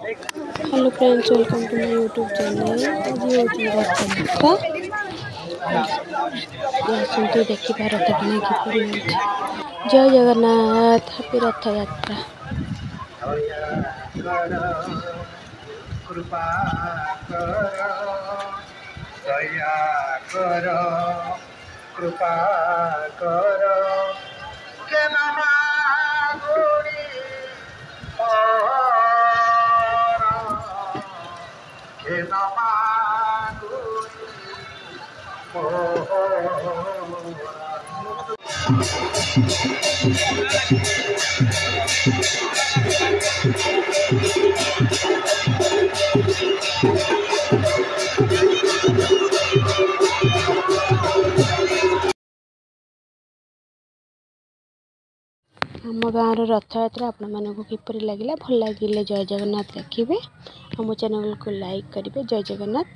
Hello friends, welcome to my YouTube channel. आज हूँ रथयात्रा। आसतु देखा रथ टଣା किपरि होछि। जय जगन्नाथ, हैप्पी रथयात्रा। कृपा दया कृपा आम गाँव रथयात्रा आपण मानक किपरि लगिला, भल लगिले जय जगन्नाथ लिखिए। आम चैनल को लाइक करेंगे। जय जगन्नाथ।